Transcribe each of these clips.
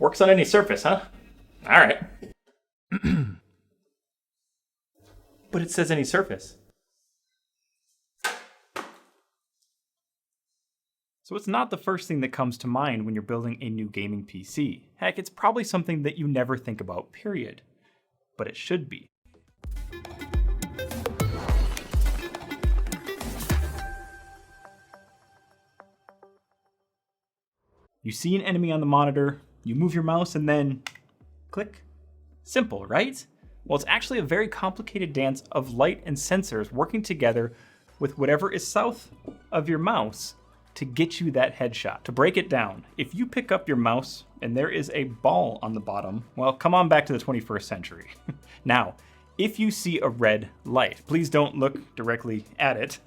Works on any surface, huh? All right. But it says any surface. So it's not the first thing that comes to mind when you're building a new gaming PC. Heck, it's probably something that you never think about, period. But it should be. You see an enemy on the monitor, you move your mouse and then click. Simple, right? Well, it's actually a very complicated dance of light and sensors working together with whatever is south of your mouse to get you that headshot. To break it down, if you pick up your mouse and there is a ball on the bottom, well, come on back to the 21st century. Now, if you see a red light, please don't look directly at it.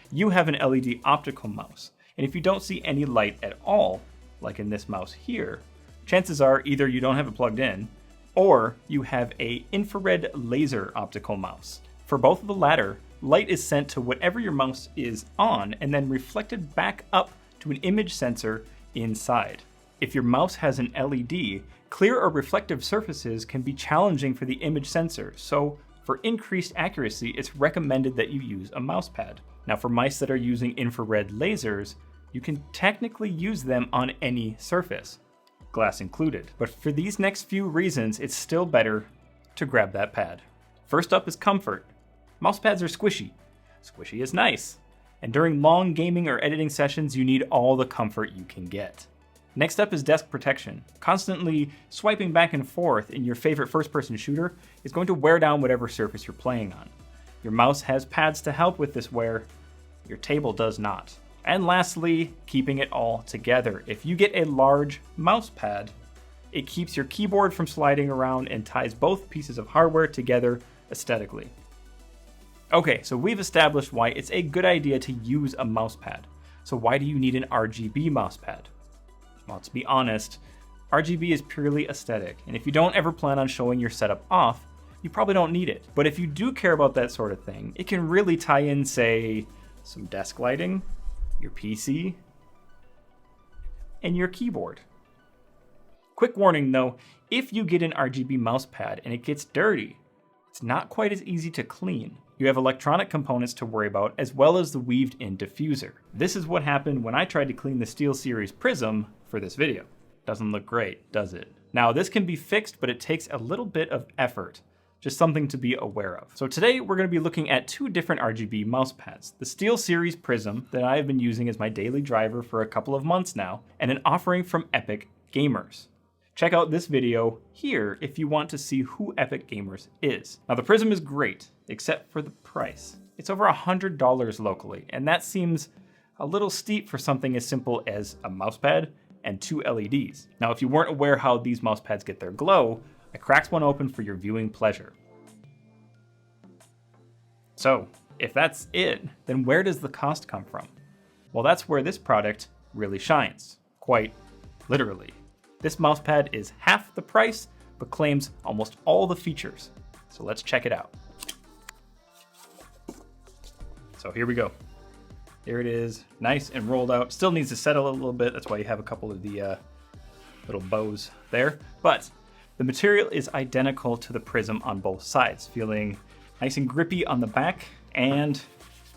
You have an LED optical mouse. And if you don't see any light at all, like in this mouse here, chances are either you don't have it plugged in or you have a infrared laser optical mouse. For both of the latter, light is sent to whatever your mouse is on and then reflected back up to an image sensor inside. If your mouse has an LED, clear or reflective surfaces can be challenging for the image sensor, so for increased accuracy, it's recommended that you use a mouse pad. Now for mice that are using infrared lasers, you can technically use them on any surface, glass included. But for these next few reasons, it's still better to grab that pad. First up is comfort. Mouse pads are squishy. Squishy is nice. And during long gaming or editing sessions, you need all the comfort you can get. Next up is desk protection. Constantly swiping back and forth in your favorite first-person shooter is going to wear down whatever surface you're playing on. Your mouse has pads to help with this wear. Your table does not. And lastly, keeping it all together. If you get a large mouse pad, it keeps your keyboard from sliding around and ties both pieces of hardware together aesthetically. Okay, so we've established why it's a good idea to use a mouse pad. So why do you need an RGB mouse pad? Well, to be honest, RGB is purely aesthetic, and if you don't ever plan on showing your setup off, you probably don't need it. But if you do care about that sort of thing, it can really tie in, say, some desk lighting, your PC, and your keyboard. Quick warning though, if you get an RGB mouse pad and it gets dirty, it's not quite as easy to clean. You have electronic components to worry about as well as the weaved in diffuser. This is what happened when I tried to clean the SteelSeries Prism for this video. Doesn't look great, does it? Now this can be fixed, but it takes a little bit of effort. Just something to be aware of. So today we're going to be looking at two different RGB mouse pads. The SteelSeries Prism that I have been using as my daily driver for a couple of months now, and an offering from Epic Gamers. Check out this video here if you want to see who Epic Gamers is. Now the Prism is great, except for the price. It's over $100 locally, and that seems a little steep for something as simple as a mousepad and two LEDs. Now if you weren't aware how these mousepads get their glow, I cracked one open for your viewing pleasure. So, if that's it, then where does the cost come from? Well, that's where this product really shines, quite literally. This mousepad is half the price, but claims almost all the features. So let's check it out. So here we go. There it is, nice and rolled out. Still needs to settle a little bit, that's why you have a couple of the little bows there. But the material is identical to the Prism on both sides, feeling nice and grippy on the back and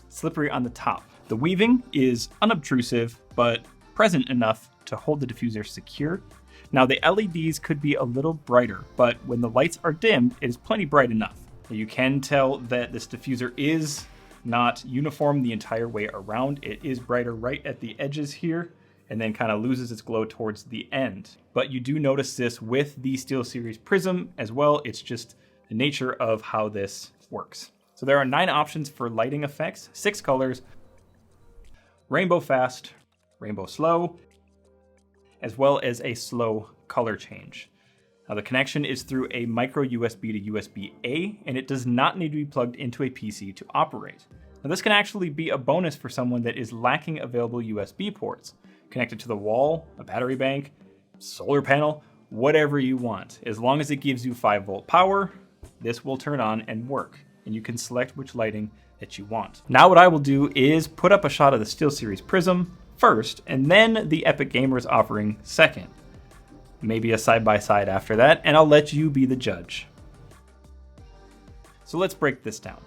slippery on the top. The weaving is unobtrusive, but present enough to hold the diffuser secure. Now the LEDs could be a little brighter, but when the lights are dimmed, it is plenty bright enough. You can tell that this diffuser is not uniform the entire way around. It is brighter right at the edges here, and then kind of loses its glow towards the end. But you do notice this with the SteelSeries Prism as well. It's just the nature of how this works. So there are 9 options for lighting effects, 6 colors, rainbow fast, rainbow slow, as well as a slow color change. Now the connection is through a micro USB to USB-A, and it does not need to be plugged into a PC to operate. Now this can actually be a bonus for someone that is lacking available USB ports. Connected to the wall, a battery bank, solar panel, whatever you want. As long as it gives you 5-volt power, this will turn on and work, and you can select which lighting that you want. Now what I will do is put up a shot of the SteelSeries Prism first, and then the Epic Gamers offering second. maybe a side-by-side after that, and I'll let you be the judge. So let's break this down.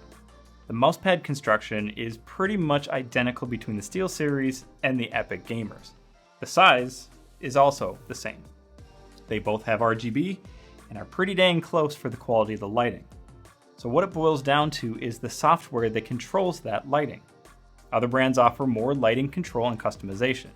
The mousepad construction is pretty much identical between the SteelSeries and the Epic Gamers. The size is also the same. They both have RGB and are pretty dang close for the quality of the lighting. So what it boils down to is the software that controls that lighting. Other brands offer more lighting control and customization.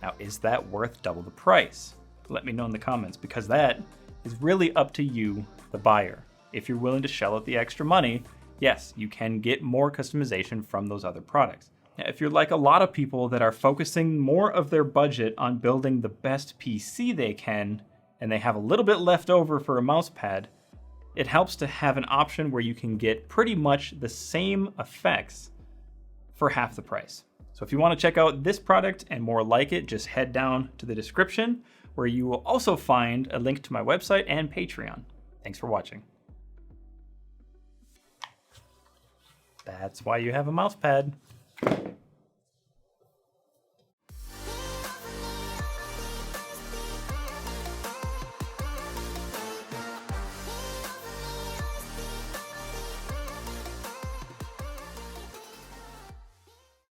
Now, is that worth double the price? Let me know in the comments, because that is really up to you, the buyer. If you're willing to shell out the extra money, yes, you can get more customization from those other products. Now, if you're like a lot of people that are focusing more of their budget on building the best PC they can, and they have a little bit left over for a mousepad, it helps to have an option where you can get pretty much the same effects for half the price. So if you want to check out this product and more like it, just head down to the description, where you will also find a link to my website and Patreon. Thanks for watching. That's why you have a mousepad.